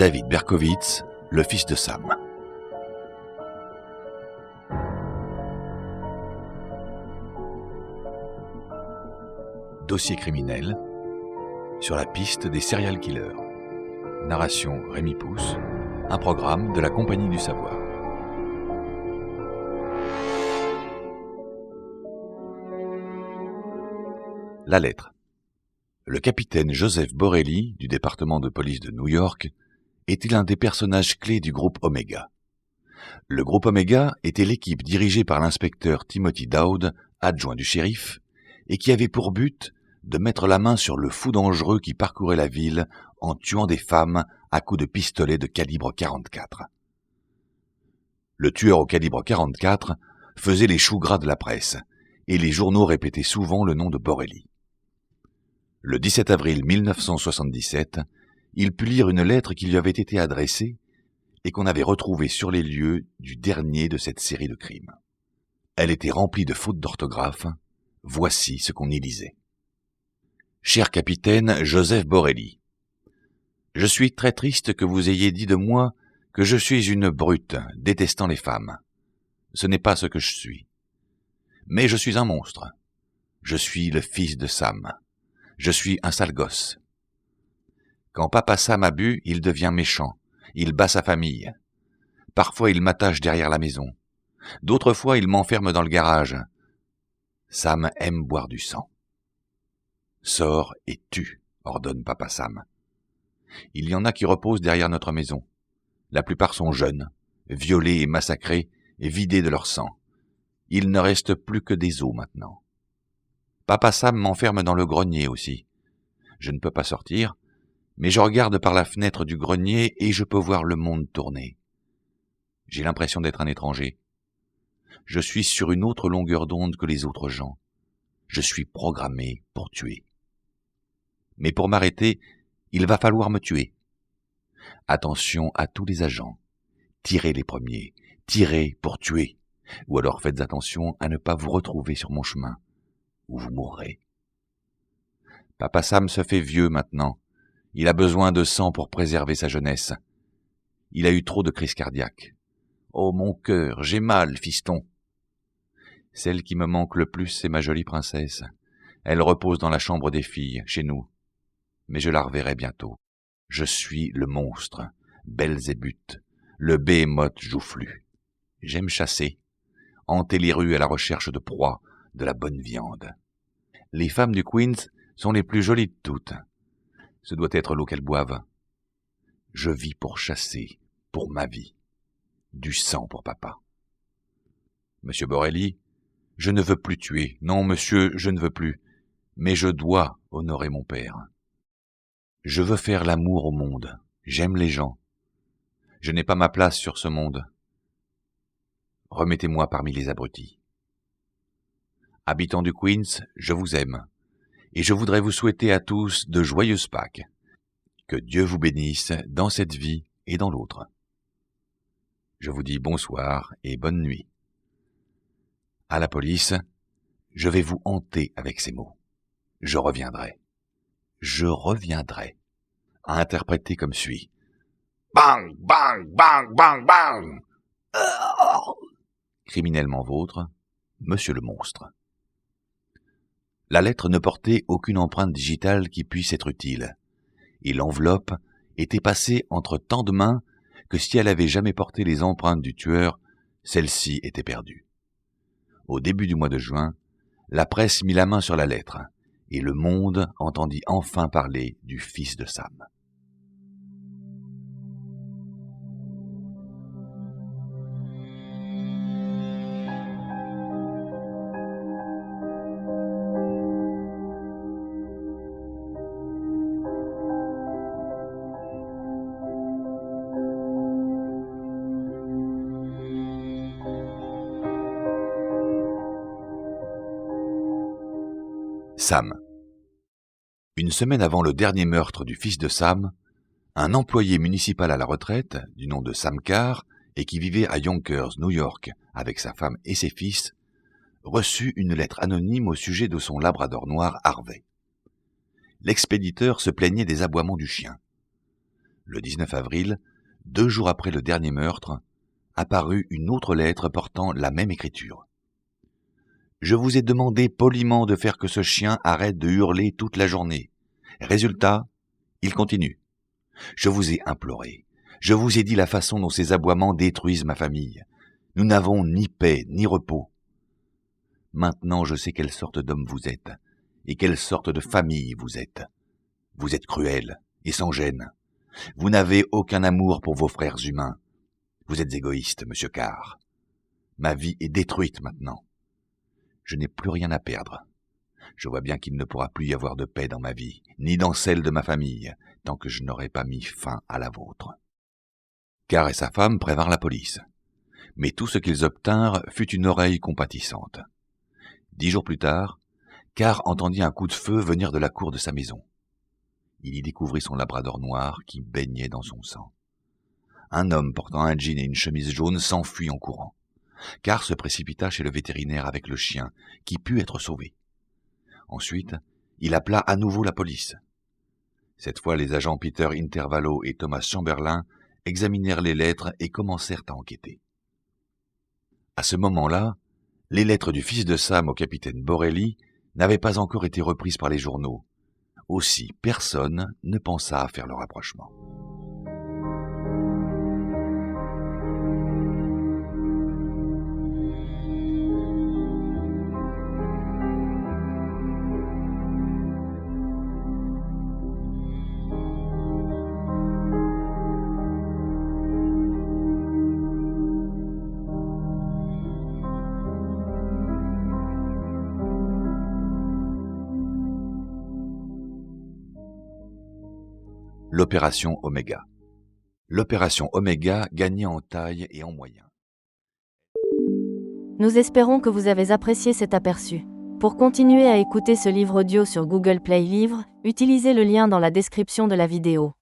David Berkowitz, le fils de Sam. Dossier criminel sur la piste des serial killers. Narration Rémi Pousse, un programme de la Compagnie du Savoir. La lettre. Le capitaine Joseph Borelli, du département de police de New York, était l'un des personnages clés du groupe Omega. Le groupe Omega était l'équipe dirigée par l'inspecteur Timothy Dowd, adjoint du shérif, et qui avait pour but de mettre la main sur le fou dangereux qui parcourait la ville en tuant des femmes à coups de pistolet de calibre 44. Le tueur au calibre 44 faisait les choux gras de la presse, et les journaux répétaient souvent le nom de Borelli. Le 17 avril 1977, il put lire une lettre qui lui avait été adressée et qu'on avait retrouvée sur les lieux du dernier de cette série de crimes. Elle était remplie de fautes d'orthographe. Voici ce qu'on y lisait. Cher capitaine Joseph Borelli, je suis très triste que vous ayez dit de moi que je suis une brute détestant les femmes. Ce n'est pas ce que je suis. Mais je suis un monstre. Je suis le fils de Sam. Je suis un sale gosse. Quand papa Sam a bu, il devient méchant. Il bat sa famille. Parfois, il m'attache derrière la maison. D'autres fois, il m'enferme dans le garage. Sam aime boire du sang. Sors et tue, ordonne papa Sam. Il y en a qui reposent derrière notre maison. La plupart sont jeunes, violés et massacrés et vidés de leur sang. Il ne reste plus que des os maintenant. Papa Sam m'enferme dans le grenier aussi. Je ne peux pas sortir, mais je regarde par la fenêtre du grenier et je peux voir le monde tourner. J'ai l'impression d'être un étranger. Je suis sur une autre longueur d'onde que les autres gens. Je suis programmé pour tuer. Mais pour m'arrêter, il va falloir me tuer. Attention à tous les agents. Tirez les premiers. Tirez pour tuer. Ou alors faites attention à ne pas vous retrouver sur mon chemin, ou vous mourrez. Papa Sam se fait vieux maintenant. Il a besoin de sang pour préserver sa jeunesse. Il a eu trop de crises cardiaques. Oh mon cœur, j'ai mal, fiston. Celle qui me manque le plus, c'est ma jolie princesse. Elle repose dans la chambre des filles, chez nous. Mais je la reverrai bientôt. Je suis le monstre, Belzébuth, le Béhémoth joufflu. J'aime chasser, hanter les rues à la recherche de proies, de la bonne viande. Les femmes du Queens sont les plus jolies de toutes. Ce doit être l'eau qu'elles boivent. Je vis pour chasser, pour ma vie. Du sang pour papa. Monsieur Borelli, je ne veux plus tuer. Non, monsieur, je ne veux plus. Mais je dois honorer mon père. Je veux faire l'amour au monde. J'aime les gens. Je n'ai pas ma place sur ce monde. Remettez-moi parmi les abrutis. Habitants du Queens, je vous aime. Et je voudrais vous souhaiter à tous de joyeuses Pâques. Que Dieu vous bénisse dans cette vie et dans l'autre. Je vous dis bonsoir et bonne nuit. À la police, je vais vous hanter avec ces mots. Je reviendrai. Je reviendrai. À interpréter comme suit. Bang, bang, bang, bang, bang. Criminellement vôtre, Monsieur le Monstre. La lettre ne portait aucune empreinte digitale qui puisse être utile, et l'enveloppe était passée entre tant de mains que si elle avait jamais porté les empreintes du tueur, celle-ci était perdue. Au début du mois de juin, la presse mit la main sur la lettre, et le monde entendit enfin parler du fils de Sam. Sam. Une semaine avant le dernier meurtre du fils de Sam, un employé municipal à la retraite, du nom de Sam Carr, et qui vivait à Yonkers, New York, avec sa femme et ses fils, reçut une lettre anonyme au sujet de son labrador noir Harvey. L'expéditeur se plaignait des aboiements du chien. Le 19 avril, 2 jours après le dernier meurtre, apparut une autre lettre portant la même écriture. « Je vous ai demandé poliment de faire que ce chien arrête de hurler toute la journée. Résultat, il continue. Je vous ai imploré. Je vous ai dit la façon dont ces aboiements détruisent ma famille. Nous n'avons ni paix ni repos. Maintenant, je sais quelle sorte d'homme vous êtes et quelle sorte de famille vous êtes. Vous êtes cruel et sans gêne. Vous n'avez aucun amour pour vos frères humains. Vous êtes égoïste, monsieur Carr. Ma vie est détruite maintenant. Je n'ai plus rien à perdre. Je vois bien qu'il ne pourra plus y avoir de paix dans ma vie, ni dans celle de ma famille, tant que je n'aurai pas mis fin à la vôtre. » Carr et sa femme prévinrent la police. Mais tout ce qu'ils obtinrent fut une oreille compatissante. 10 jours plus tard, Carr entendit un coup de feu venir de la cour de sa maison. Il y découvrit son labrador noir qui baignait dans son sang. Un homme portant un jean et une chemise jaune s'enfuit en courant. Carr se précipita chez le vétérinaire avec le chien, qui put être sauvé. Ensuite, il appela à nouveau la police. Cette fois, les agents Peter Intervallo et Thomas Chamberlain examinèrent les lettres et commencèrent à enquêter. À ce moment-là, les lettres du fils de Sam au capitaine Borelli n'avaient pas encore été reprises par les journaux. Aussi, personne ne pensa à faire le rapprochement. L'opération Oméga. L'opération Oméga gagnait en taille et en moyens. Nous espérons que vous avez apprécié cet aperçu. Pour continuer à écouter ce livre audio sur Google Play Livres, utilisez le lien dans la description de la vidéo.